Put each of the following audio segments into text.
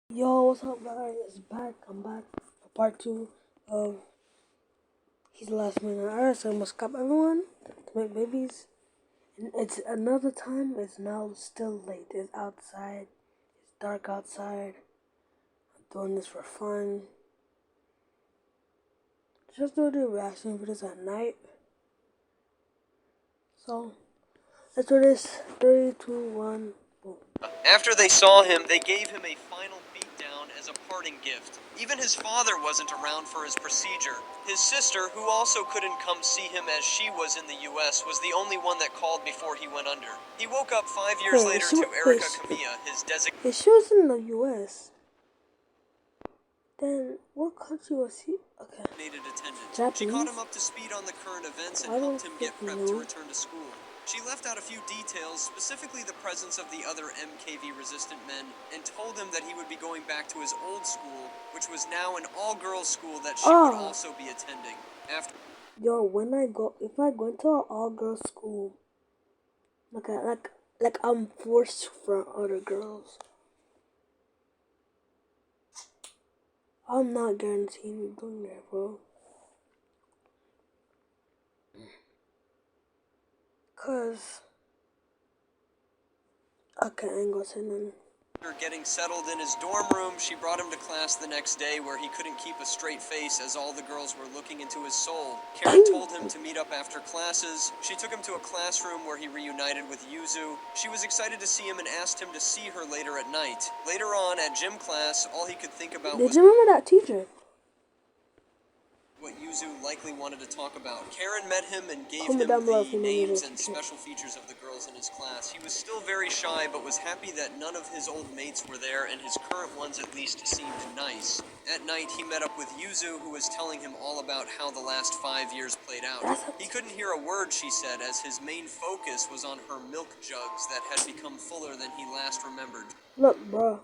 Yo, what's up, guys? It's back. I'm back for part two of He's the Last Man on Earth. So I must stop everyone to make babies. And it's another time. It's now still late. It's outside. It's dark outside. I'm doing this for fun. Just do the reaction videos at night. So let's do this. 3, 2, 1, boom. After they saw him, they gave him a final beatdown as a parting gift. Even his father wasn't around for his procedure. His sister, who also couldn't come see him as she was in the US, was the only one that called before he went under. He woke up 5 years Wait, later to Erica Camilla, his if she was in the US, then what country was he? Okay. attendant. She Japanese? caught him up to speed on the current events and I helped don't him get freaking prepped to know. return to school. She left out a few details, specifically the presence of the other MKV-resistant men, and told him that he would be going back to his old school, which was now an all-girls school that she would also be attending. After Yo, if I go into an all-girls school, like I'm forced from other girls, I'm not guaranteeing you doing that, bro. Cause, okay, I ain't gonna say nothing. getting settled in his dorm room, she brought him to class the next day where he couldn't keep a straight face as all the girls were looking into his soul. Karen told him to meet up after classes. She took him to a classroom where he reunited with Yuzu. She was excited to see him and asked him to see her later at night. Later on, at gym class, all he could think about was Did you remember that teacher? what Yuzu likely wanted to talk about. Karen met him and gave Comment him down below if the you remember names that and teacher. special features of the girls in his class. He was still very shy, but was happy that none of his old mates were there, and his current ones at least seemed nice. At night, he met up with Yuzu, who was telling him all about how the last 5 years played out. He couldn't hear a word she said, as his main focus was on her milk jugs that had become fuller than he last remembered. Look, bro.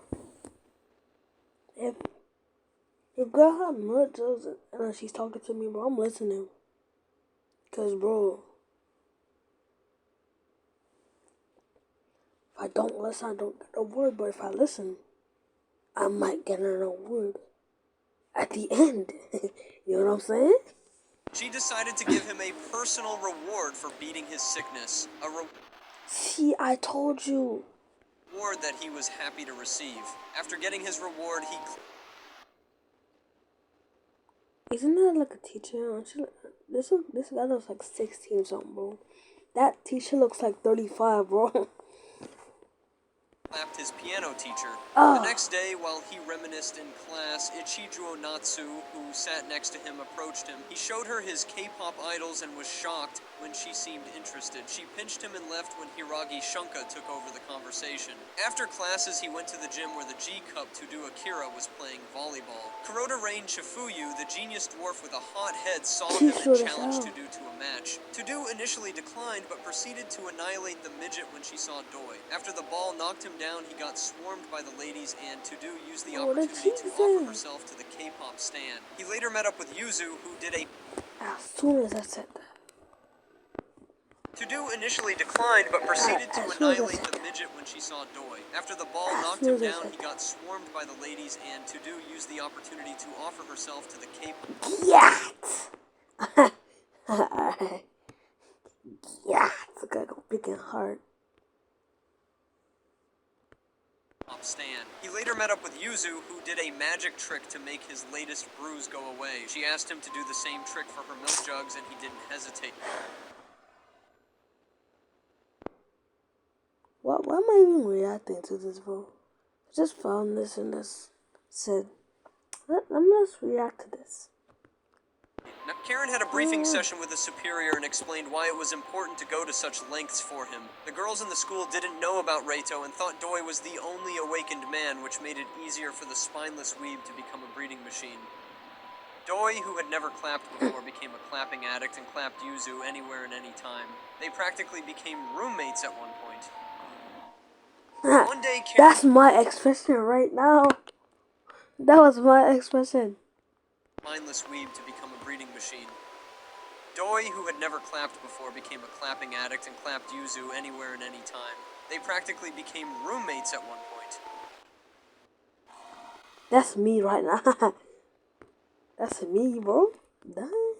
If girl had much and she's talking to me, bro, I'm listening. Cause, bro, if I don't listen, I don't get a word. But if I listen, I might get an award at the end. You know what I'm saying? She decided to give him a personal reward for beating his sickness. See, I told you. Reward that he was happy to receive. After getting his reward, he... Isn't that like a teacher? This guy looks like 16 something, bro. That teacher looks like 35, bro. Clapped his piano teacher. The next day, while he reminisced in class, Ichijo Natsu, who sat next to him, approached him. He showed her his K-pop idols and was shocked when she seemed interested. She pinched him and left when Hiragi Shunka took over the conversation. After classes, he went to the gym where the G-Cup To-Do Akira was playing volleyball. Kuroda Rain Shifuyu, the genius dwarf with a hot head, saw him and challenged To-Do to a match. To-Do initially declined, but proceeded to annihilate the midget when she saw Doi. After the ball knocked him down, he got swarmed by the ladies, and To-Do used the opportunity to offer herself to the K-pop stan. He later met up with Yuzu, who did a... As soon as I said that. To-Do initially declined, but proceeded to annihilate the midget when she saw Doi. After the ball knocked him down, he got swarmed by the ladies, and To-Do used the opportunity to offer herself to the K-pop... Yeah! Yeah! It's like a freaking heart. Stan. He later met up with Yuzu, who did a magic trick to make his latest bruise go away. She asked him to do the same trick for her milk jugs, and he didn't hesitate. Why am I even reacting to this, bro? I just found this and this said, let me just react to this. Now, Karen had a briefing session with a superior and explained why it was important to go to such lengths for him. The girls in the school didn't know about Reito and thought Doi was the only awakened man, which made it easier for the spineless weeb to become a breeding machine. Doi, who had never clapped before, became a clapping addict and clapped Yuzu anywhere and any time. They practically became roommates at one point. One day, Karen... That's my expression right now. That was my expression. Mindless weeb to become a breeding machine. Doi, who had never clapped before, became a clapping addict and clapped Yuzu anywhere and any time. They practically became roommates at one point. That's me right now. That's me, bro. Dang.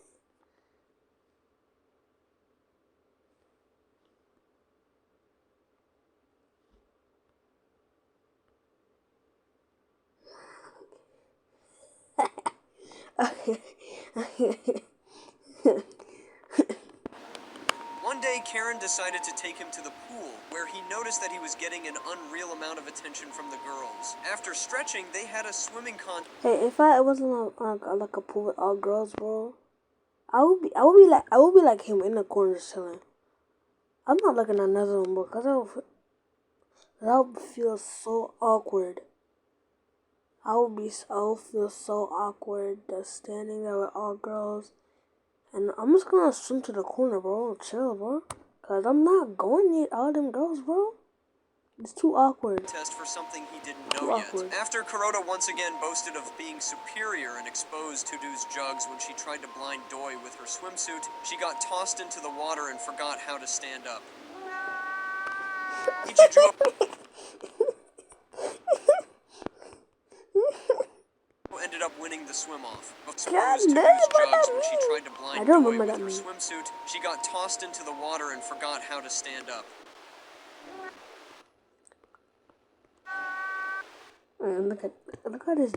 One day, Karen decided to take him to the pool, where he noticed that he was getting an unreal amount of attention from the girls. After stretching, they had a swimming contest. Hey, if I wasn't like a pool with all girls, bro, I would be like him in the corner chilling. I'm not looking at another one, bro, cause that would feel so awkward. I would feel so awkward just standing there with all girls. And I'm just gonna swim to the corner, bro. Chill, bro. Cause I'm not going to meet all them girls, bro. It's too awkward. Test for something he didn't Too know yet. awkward. After Kuroda once again boasted of being superior and exposed Todo's jugs when she tried to blind Doi with her swimsuit, she got tossed into the water and forgot how to stand up. Ichijuo ended up winning the swim-off. God Exposed damn, Todo's what jugs that when she mean? tried to I blind don't Doi remember with that her mean. swimsuit, she got tossed into the water and forgot how to stand up. Man, look at this.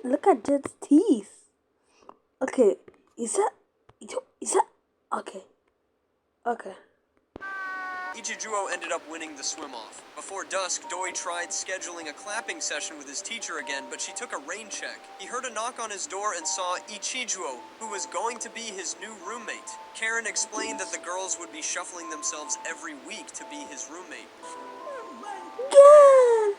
Look at Jed's teeth. Okay, is that okay? Okay. Ichijuo ended up winning the swim-off. Before dusk, Doi tried scheduling a clapping session with his teacher again, but she took a rain check. He heard a knock on his door and saw Ichijuo, who was going to be his new roommate. Karen explained that the girls would be shuffling themselves every week to be his roommate. God.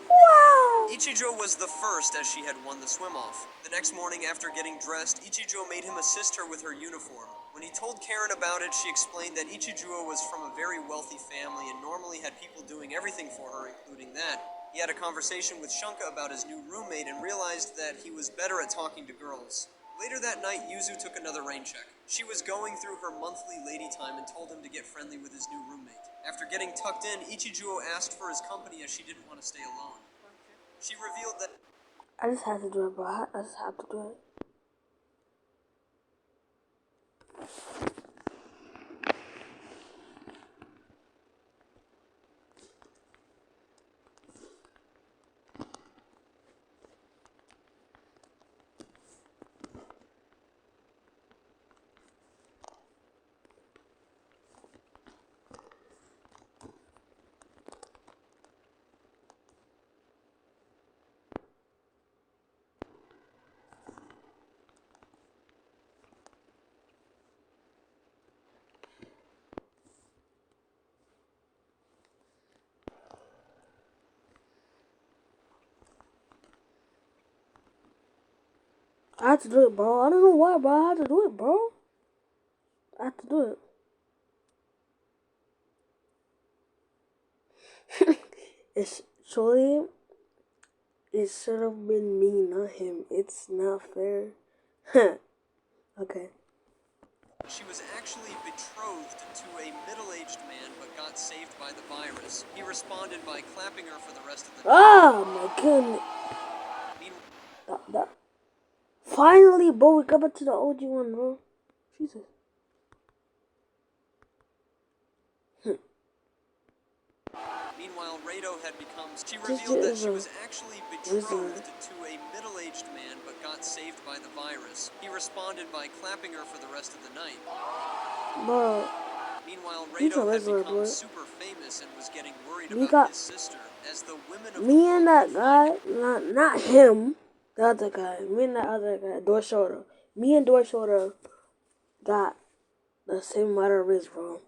Wow. Ichijo was the first, as she had won the swim-off. The next morning, after getting dressed, Ichijo made him assist her with her uniform. When he told Karen about it, she explained that Ichijo was from a very wealthy family and normally had people doing everything for her, including that. He had a conversation with Shunka about his new roommate and realized that he was better at talking to girls. Later that night, Yuzu took another rain check. She was going through her monthly lady time and told him to get friendly with his new roommate. After getting tucked in, Ichijo asked for his company as she didn't want to stay alone. She revealed that I just had to do it, bro. I just have to do it. I had to do it, bro. I don't know why, bro. I had to do it, bro. I had to do it. It's surely it should have been me, not him. It's not fair. Okay. she was actually betrothed to a middle-aged man but got saved by the virus. He responded by clapping her for the rest of the night. Oh my goodness. That. Finally, bro, we got back to the OG one, bro. Jesus. Meanwhile, Rado had become... She This revealed that is she a was actually betrothed to a middle-aged man but got saved by the virus. He responded by clapping her for the rest of the night. bro. Meanwhile, He's a Rado had wrestler, become bro. super famous and was getting worried We about got his sister, as the women of the me world and that would find guy, not him, the other guy. Me and that other guy, Door Shoulder. Me and Door Shoulder got the same amount of wrist, bro.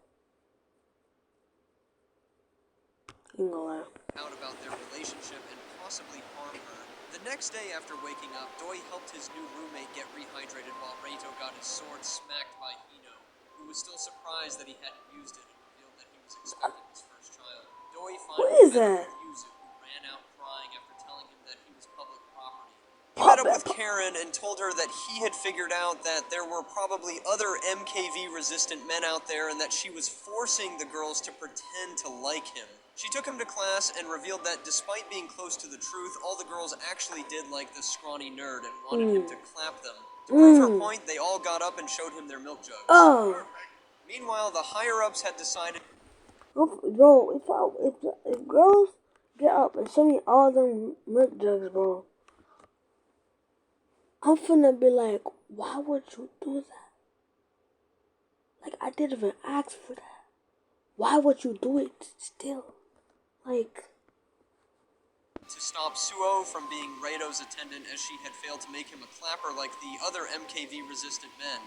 You ain't gonna lie. out about their relationship and possibly harm her. The next day after waking up, Doi helped his new roommate get rehydrated while Reito got his sword smacked by Hino, who was still surprised that he hadn't used it and revealed that he was expecting his first child. Doi What finally is met that? up with Yuzu, who ran out crying after telling him that he was public property. up with Karen and told her that he had figured out that there were probably other MKV-resistant men out there and that she was forcing the girls to pretend to like him. She took him to class and revealed that despite being close to the truth, all the girls actually did like the scrawny nerd and wanted him to clap them. To prove her point, they all got up and showed him their milk jugs. Oh. Meanwhile, the higher-ups had decided... Bro, if girls get up and show me all them milk jugs, bro, I'm finna be like, why would you do that? Like, I didn't even ask for that. Why would you do it still? Like... to stop Suo from being Reido's attendant as she had failed to make him a clapper like the other MKV-resistant men.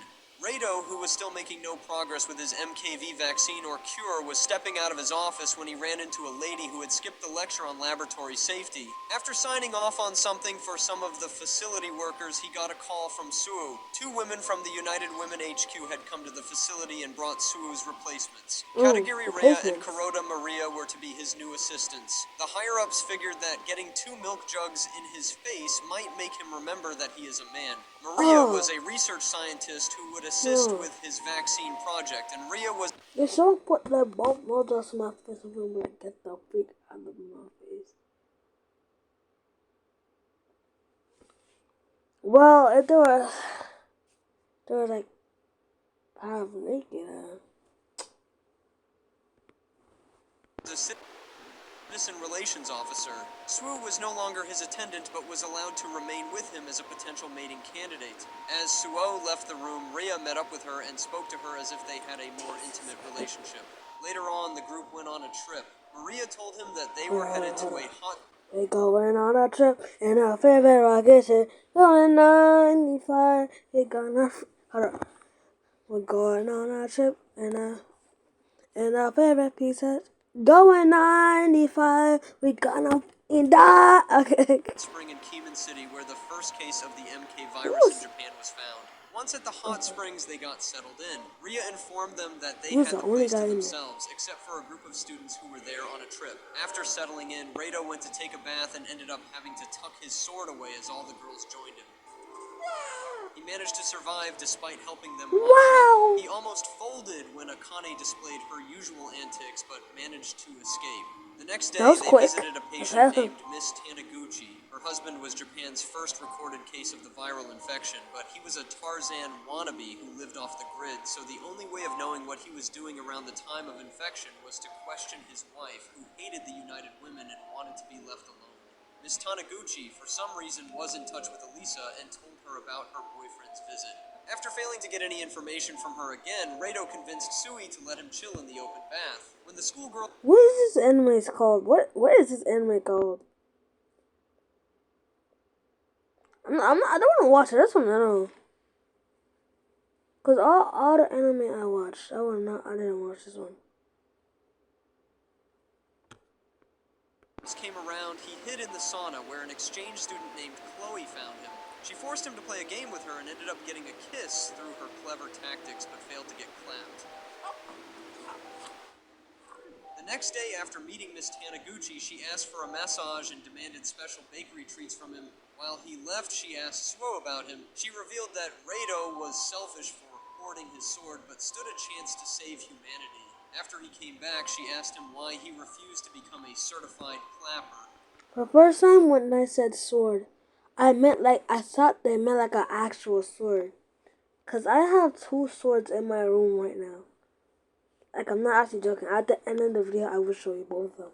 Reido, who was still making no progress with his MKV vaccine or cure, was stepping out of his office when he ran into a lady who had skipped the lecture on laboratory safety. After signing off on something for some of the facility workers, he got a call from Suo. 2 women from the United Women HQ had come to the facility and brought Suo's replacements. Katagiri Rhea and Kuroda Maria were to be his new assistants. The higher-ups figured that getting 2 milk jugs in his face might make him remember that he is a man. Maria was a research scientist who would assist with his vaccine project, and Rhea was... If someone put their both milk in my face, I'm gonna get the freak out of my face. Well, if they were like half naked. Citizen relations officer. Suo was no longer his attendant, but was allowed to remain with him as a potential mating candidate. As Suo left the room, Rhea met up with her and spoke to her as if they had a more intimate relationship. Later on, the group went on a trip. Maria told him that they were headed to a hot... We're going on a trip in our favorite rocket ship. Going 95. We're gonna... Hold on. We're going on a trip in our favorite pizza. Going 95, we gonna die. Okay. Spring in Kieman City, where the first case of the MK virus in Japan was found. Once at the hot springs, they got settled in. Rhea informed them that they had the place to themselves, except for a group of students who were there on a trip. After settling in, Reido went to take a bath and ended up having to tuck his sword away as all the girls joined him. He managed to survive despite helping them wash up. He almost folded when Akane displayed her usual antics, but managed to escape. The next day, they visited a patient named Miss Taniguchi. Her husband was Japan's first recorded case of the viral infection, but he was a Tarzan wannabe who lived off the grid, so the only way of knowing what he was doing around the time of infection was to question his wife, who hated the United Women and wanted to be left alone. Miss Taniguchi, for some reason, was in touch with Elisa and told her about her boyfriend's visit. After failing to get any information from her again, Reido convinced Sui to let him chill in the open bath. When the schoolgirl... What is this anime called? What is this anime called? I don't want to watch it. That's what I know. Cause all the anime I watched, I didn't watch this one. Came around, he hid in the sauna where an exchange student named Chloe found him. She forced him to play a game with her and ended up getting a kiss through her clever tactics, but failed to get clapped. The next day, after meeting Miss Taniguchi, she asked for a massage and demanded special bakery treats from him. While he left, she asked Suo about him. She revealed that Reido was selfish for hoarding his sword, but stood a chance to save humanity. After he came back, she asked him why he refused to become a certified clapper. The first time when I said sword, I thought they meant like an actual sword. Cause I have 2 swords in my room right now. Like, I'm not actually joking. At the end of the video, I will show you both of them.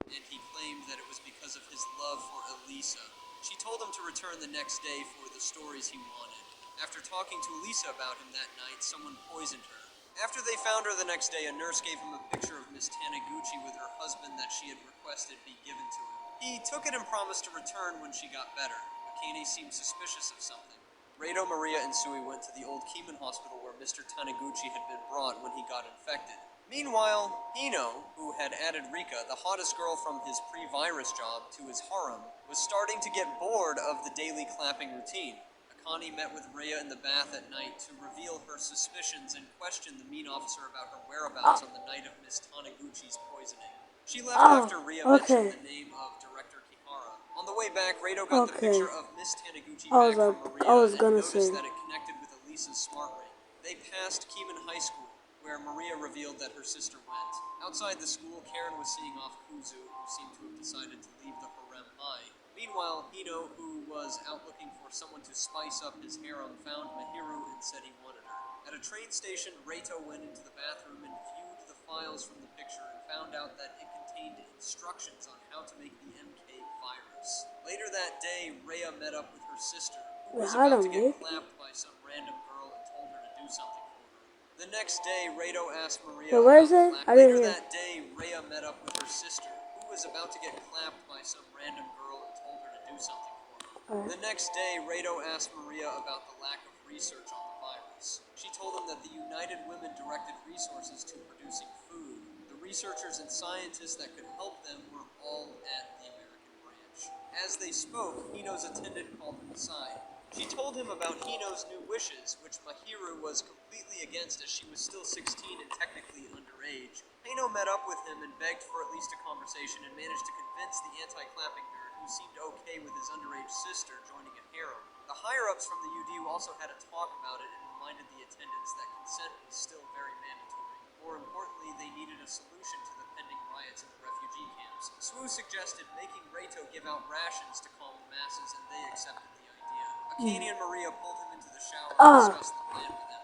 And he claimed that it was because of his love for Elisa. She told him to return the next day for the stories he wanted. After talking to Elisa about him that night, someone poisoned her. After they found her the next day, a nurse gave him a picture of Miss Taniguchi with her husband that she had requested be given to him. He took it and promised to return when she got better. Akane seemed suspicious of something. Reido, Maria, and Sui went to the old Kieman hospital where Mr. Taniguchi had been brought when he got infected. Meanwhile, Hino, who had added Rika, the hottest girl from his pre-virus job, to his harem, was starting to get bored of the daily clapping routine. Akane met with Rhea in the bath at night to reveal her suspicions and question the mean officer about her whereabouts on the night of Miss Taniguchi's poisoning. She left after Rhea mentioned the name of Director Kihara. On the way way back, Rado got the Okay. picture of Miss Taniguchi back from I Maria was and gonna noticed say. that it connected with Elisa's smart ring. They passed Keeman High School, where Maria revealed that her sister went. Outside the school, Karen was seeing off Kuzu, who seemed to have decided to leave the harem high. Meanwhile, Hino, who was out looking for someone to spice up his harem, found Mahiru and said he wanted her. At a train station, Reito went into the bathroom and viewed the files from the picture and found out that it contained instructions on how to make the MK virus. Later that day, Rhea met up with her sister, who was about to get clapped by some random girl and told her to do something for her. The next day, Rado asked Maria Where about is the it? lack. I didn't Later hear. that day, Rhea met up with her sister, who was about to get clapped by some random girl and told her to do something for her. The next day, Rado asked Maria about the lack of research on the virus. She told him that the United Women directed resources to producing food. The researchers and scientists that could help them were all at the American branch. As they spoke, Hino's attendant called him aside. She told him about Hino's new wishes, which Mahiru was completely against as she was still 16 and technically underage. Hino met up with him and begged for at least a conversation and managed to convince the anti-clapping nerd, who seemed okay with his underage sister joining a harem. The higher-ups from the UD also had a talk about it and reminded the attendants that consent was still very mandatory. More importantly, they needed a solution to the pending riots in the refugee camps. Swu suggested making Reito give out rations to calm the masses, and they accepted the idea. Akane and Maria pulled him into the shower and discussed the plan with him.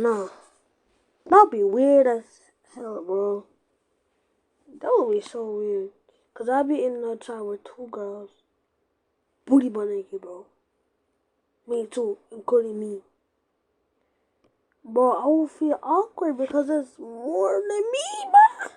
No. That'd be weird as hell, bro. That would be so weird. Cause I'd be in the time with two girls. Booty butt naked, bro. Me too, including me. Bro, I would feel awkward because it's more than me, bro.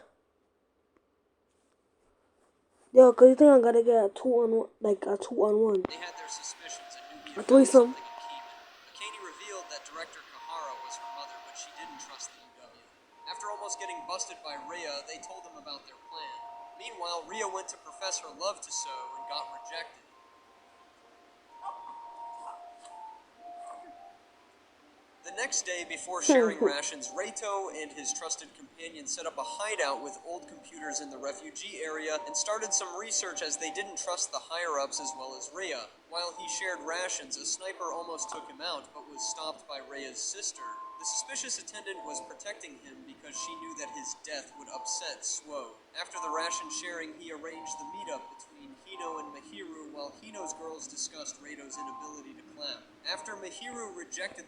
Yo, cause you think I gotta get a 2-on-1, like a 2-on-1. They had their suspicions and knew we A had found threesome. something in Keeman. Akane revealed that Director Kahara was her mother, but she didn't trust the UW. After almost getting busted by Rhea, they told them about their plan. Meanwhile, Rhea went to profess her love to So and got rejected. The next day, before sharing rations, Reito and his trusted companion set up a hideout with old computers in the refugee area and started some research as they didn't trust the higher-ups as well as Rhea. While he shared rations, a sniper almost took him out, but was stopped by Rhea's sister. The suspicious attendant was protecting him because she knew that his death would upset Swo. After the ration sharing, he arranged the meetup between Hino and Mahiru while Hino's girls discussed Reito's inability to clap. After Mahiru rejected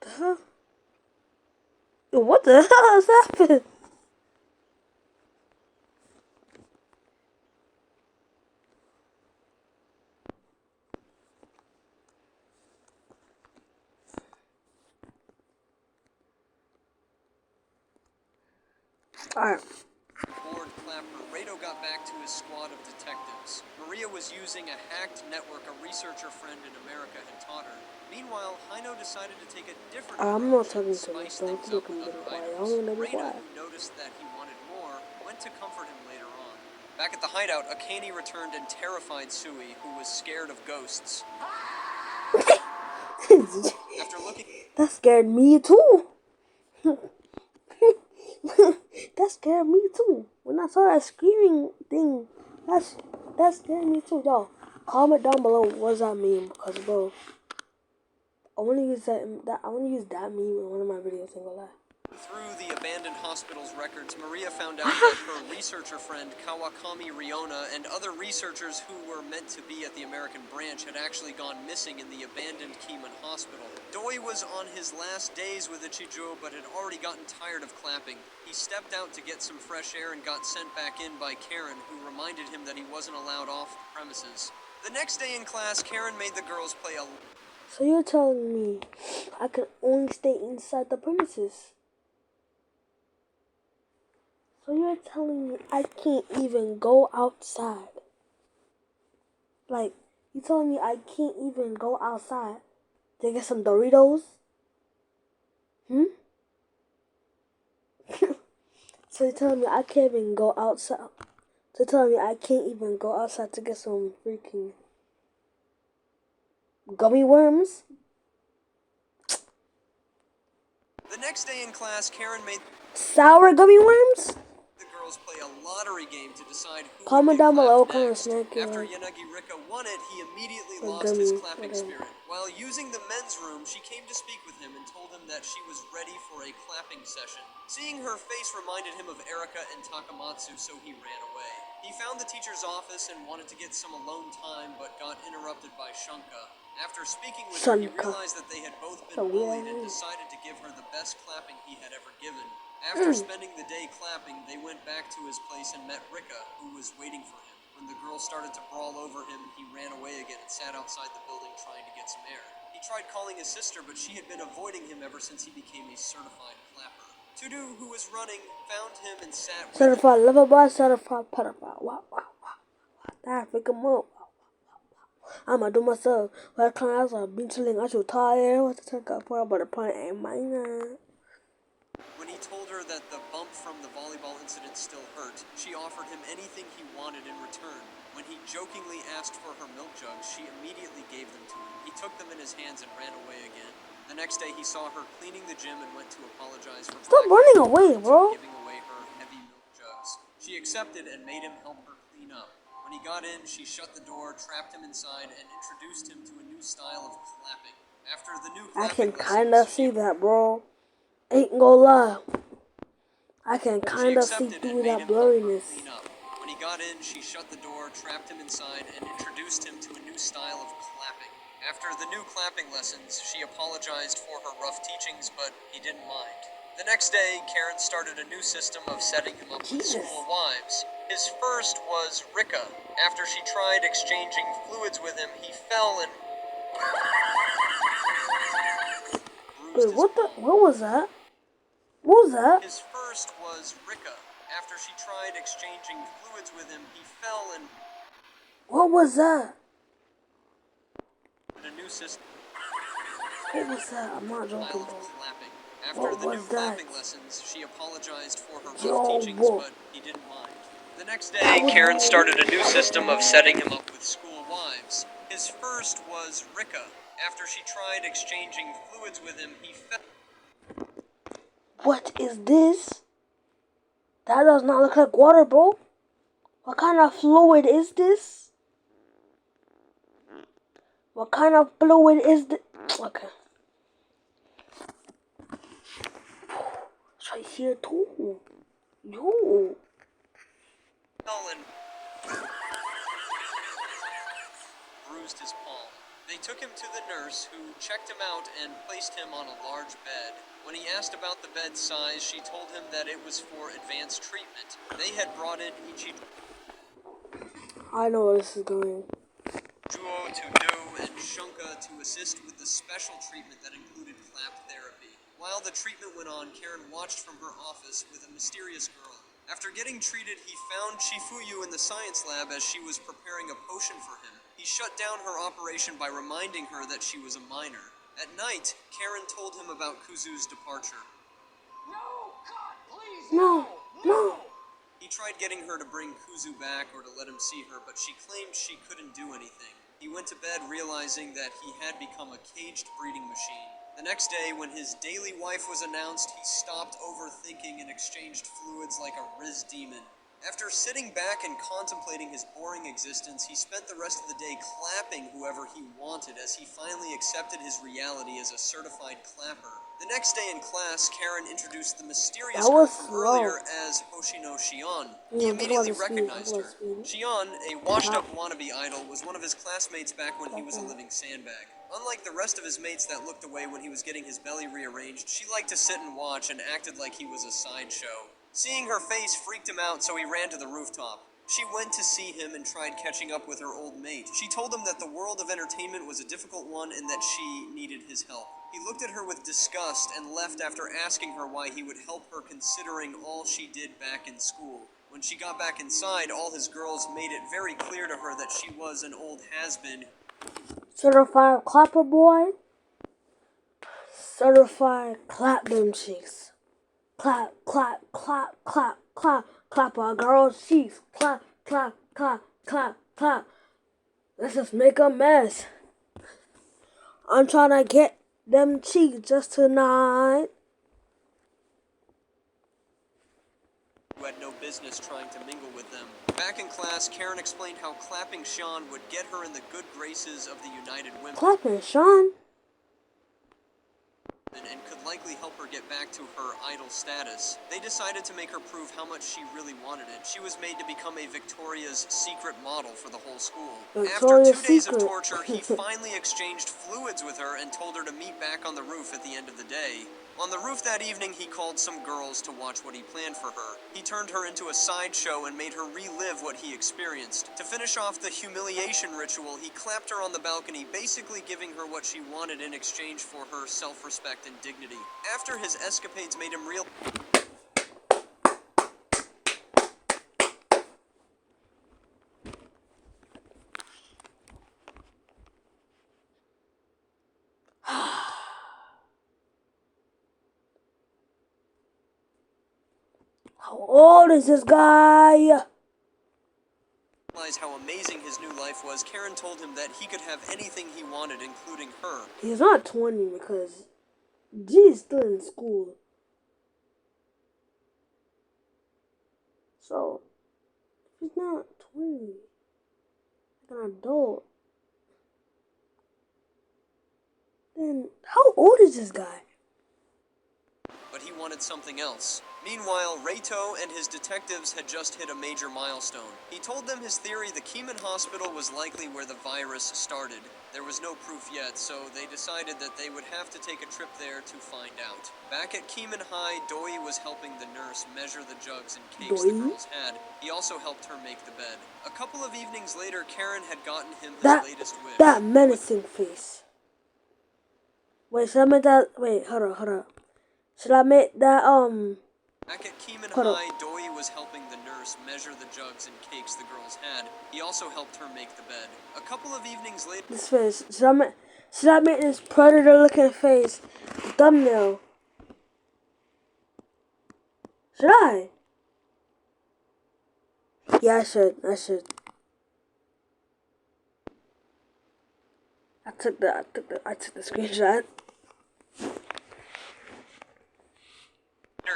Huh? What the hell has happened? Alright. bored Clapper, Reito got back to his squad of detectives. Maria was using a hacked network a researcher friend in America had taught her. Meanwhile, Hino decided to take a different I'm not approach and talking too much, spice so I'm things up looking with a bit other quiet. items. I'm gonna be Reito, quiet. who noticed that he wanted more, went to comfort him later on. Back at the hideout, Akane returned and terrified Sui, who was scared of ghosts. After looking... That scared me too. That scared me too. When I saw that screaming thing, that scared me too. Yo, comment down below what does that mean? Because bro, I wanna use that I wanna use that meme in one of my videos, ain't gonna lie. Through the abandoned hospital's records, Maria found out that her researcher friend Kawakami Riona and other researchers who were meant to be at the American branch had actually gone missing in the abandoned Keeman hospital. Doi was on his last days with Ichijo but had already gotten tired of clapping. He stepped out to get some fresh air and got sent back in by Karen, who reminded him that he wasn't allowed off the premises. The next day in class, Karen made the girls play a... So you're telling me I can only stay inside the premises? So you're telling me I can't even go outside? Like, you telling me I can't even go outside to get some Doritos? So you're telling me I can't even go outside? So you're telling me I can't even go outside to get some freaking gummy worms? The next day in class, Karen made Sour gummy worms? the girls play a lottery game to decide who would Comment get down below what clapped kind of next. snack you After like. Yanagi Rika won it, he immediately Or lost his gummy, clapping whatever. spirit. While using the men's room, she came to speak with him and told him that she was ready for a clapping session. Seeing her face reminded him of Erika and Takamatsu, so he ran away. He found the teacher's office and wanted to get some alone time, but got interrupted by Shunka. After speaking with her, he realized that they had both been bullied and decided to give her the best clapping he had ever given. After spending the day clapping, they went back to his place and met Rika, who was waiting for him. When the girl started to brawl over him, he ran away again and sat outside the building trying to get some air. He tried calling his sister, but she had been avoiding him ever since he became a certified clapper. Tudu, who was running, found him and sat with him. Certified lover boy, certified pedophile. Wow, wow, wow. That freaking move. I'ma do myself. Well, class are beachling. I should tire. What's the take up for? But the point ain't mine. When he told her that the bump from the volleyball incident still hurt, she offered him anything he wanted in return. When he jokingly asked for her milk jugs, she immediately gave them to him. He took them in his hands and ran away again. The next day, he saw her cleaning the gym and went to apologize for Stop running away, bro. giving away her heavy milk jugs. She accepted and made him help her clean up. When he got in, she shut the door, trapped him inside, and introduced him to a new style of clapping. After the new I clapping can kinda lessons, see that, bro. Ain't gonna lie. I can kinda see through that blurriness. When he got in, she shut the door, trapped him inside, and introduced him to a new style of clapping. After the new clapping lessons, she apologized for her rough teachings, but he didn't mind. The next day, Karen started a new system of setting him up with school wives. His first was Rika. After she tried exchanging fluids with him, he fell and bruised his palm. What was that? What was that? His first was Rika. After she tried exchanging fluids with him, he fell and... What was that? A new system. What was that? I'm not joking, bro. After the new clapping lessons, she apologized for her rough teachings, but he didn't mind. The next day, Karen started a new system of setting him up with school wives. His first was Rika. After she tried exchanging fluids with him, he fell... What is this? That does not look like water, bro. What kind of fluid is this? What kind of fluid is this? Okay. It's right here too. Yo. Bruised his palm. They took him to the nurse, who checked him out and placed him on a large bed. When he asked about the bed size, she told him that it was for advanced treatment. They had brought in I know where this is going. Juo to do and Shunka to assist with the special treatment that included clap therapy. While the treatment went on, Karen watched from her office with a mysterious girl. After getting treated, he found Chifuyu in the science lab as she was preparing a potion for him. He shut down her operation by reminding her that she was a minor. At night, Karen told him about Kuzu's departure. No! God, please, No. No. He tried getting her to bring Kuzu back or to let him see her, but she claimed she couldn't do anything. He went to bed realizing that he had become a caged breeding machine. The next day, when his daily wife was announced, he stopped overthinking and exchanged fluids like a Riz demon. After sitting back and contemplating his boring existence, he spent the rest of the day clapping whoever he wanted as he finally accepted his reality as a certified clapper. The next day in class, Karen introduced the mysterious girl from earlier as Hoshino Shion. He immediately recognized her. Shion, a washed-up wannabe idol, was one of his classmates back when he was a living sandbag. Unlike the rest of his mates that looked away when he was getting his belly rearranged, she liked to sit and watch and acted like he was a sideshow. Seeing her face freaked him out, so he ran to the rooftop. She went to see him and tried catching up with her old mate. She told him that the world of entertainment was a difficult one and that she needed his help. He looked at her with disgust and left after asking her why he would help her considering all she did back in school. When she got back inside, all his girls made it very clear to her that she was an old has-been. Certified clapper boy. Certified clap them cheeks. Clap, clap, clap, clap, clap, clap our girls' cheeks. Clap, clap, clap, clap, clap. Let's just make a mess. I'm trying to get them cheeks just tonight. Who had no business trying to mingle with them. Back in class, Karen explained how clapping Sean would get her in the good graces of the United Women. Clapping Sean? And could likely help her get back to her idol status. They decided to make her prove how much she really wanted it. She was made to become a Victoria's Secret model for the whole school. Victoria's After 2 days Secret. of torture, he finally exchanged fluids with her and told her to meet back on the roof at the end of the day. On the roof that evening, he called some girls to watch what he planned for her. He turned her into a sideshow and made her relive what he experienced. To finish off the humiliation ritual, he clapped her on the balcony, basically giving her what she wanted in exchange for her self-respect and dignity. After his escapades made him real... How old is this guy? Realize how amazing his new life was, Karen told him that he could have anything he wanted, including her. He's not 20 because G is still in school. So, if he's not 20, like an adult, then how old is this guy? But he wanted something else. Meanwhile, Reito and his detectives had just hit a major milestone. He told them his theory the Keeman Hospital was likely where the virus started. There was no proof yet, so they decided that they would have to take a trip there to find out. Back at Keeman High, Doi was helping the nurse measure the jugs and cakes the girls had. He also helped her make the bed. A couple of evenings later, Karen had gotten him his latest wish. That menacing face. Wait, should I make that? Wait, hold up. Should I make that, Back at Keeman High, Doi was helping the nurse measure the jugs and cakes the girls had. He also helped her make the bed. A couple of evenings later... This face. Should I make this predator-looking face the thumbnail? Should I? Yeah, I should. I took the screenshot.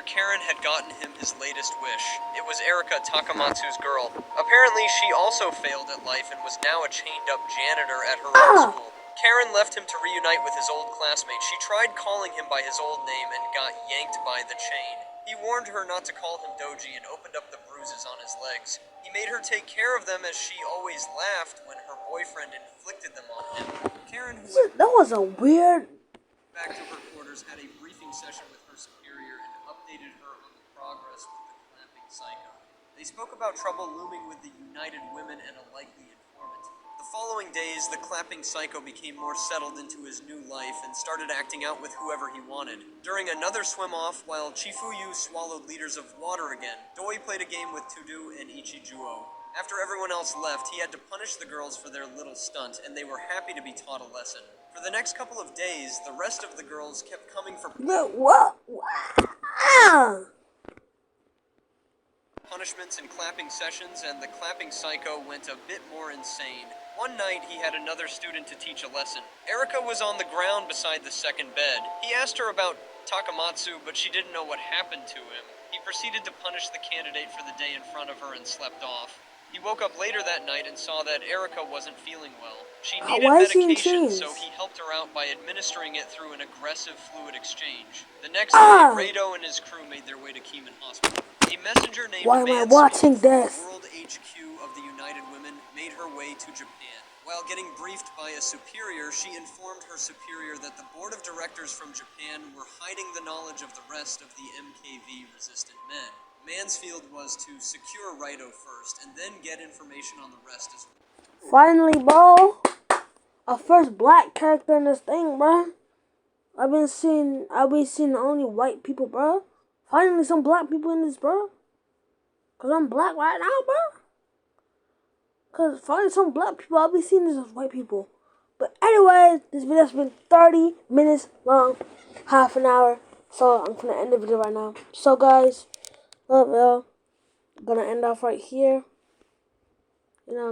Karen had gotten him his latest wish. It was Erika, Takamatsu's girl. Apparently, she also failed at life and was now a chained-up janitor at her old school. Karen left him to reunite with his old classmate. She tried calling him by his old name and got yanked by the chain. He warned her not to call him Doji and opened up the bruises on his legs. He made her take care of them as she always laughed when her boyfriend inflicted them on him. Karen, who That was a weird... back to her quarters, had a briefing session with her superior and updated her on the progress with the clamping psycho. They spoke about trouble looming with the United Women and a likely informant. The following days, the clapping psycho became more settled into his new life and started acting out with whoever he wanted. During another swim-off, while Chifuyu swallowed liters of water again, Doi played a game with Tudu and Ichijuo. After everyone else left, he had to punish the girls for their little stunt, and they were happy to be taught a lesson. For the next couple of days, the rest of the girls kept coming for What? Ah! punishments and clapping sessions, and the clapping psycho went a bit more insane. One night, he had another student to teach a lesson. Erika was on the ground beside the second bed. He asked her about Takamatsu, but she didn't know what happened to him. He proceeded to punish the candidate for the day in front of her and slept off. He woke up later that night and saw that Erika wasn't feeling well. She needed medication, so he helped her out by administering it through an aggressive fluid exchange. The next day, Reito and his crew made their way to Keeman Hospital. A messenger named Mansfield from the World HQ of the United Women made her way to Japan. While getting briefed by a superior, she informed her superior that the board of directors from Japan were hiding the knowledge of the rest of the MKV-resistant men. Mansfield was to secure Rito first, and then get information on the rest as well. Finally, bro. A first black character in this thing, bro. I've been seeing only white people, bro. Finally, some black people in this, bro. Cause I'm black right now, bro. Cause finally, some black people I'll be seeing this as white people. But anyway, this video's been 30 minutes long, half an hour. So I'm gonna end the video right now. So guys, love y'all. Gonna end off right here.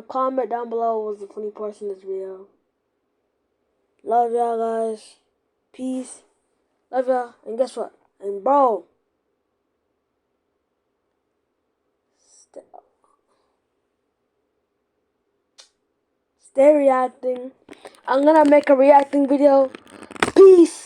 Comment down below what was the funny portion of this video. Love y'all guys. Peace. Love y'all. And guess what? And bro, stay reacting. I'm gonna make a reacting video. Peace.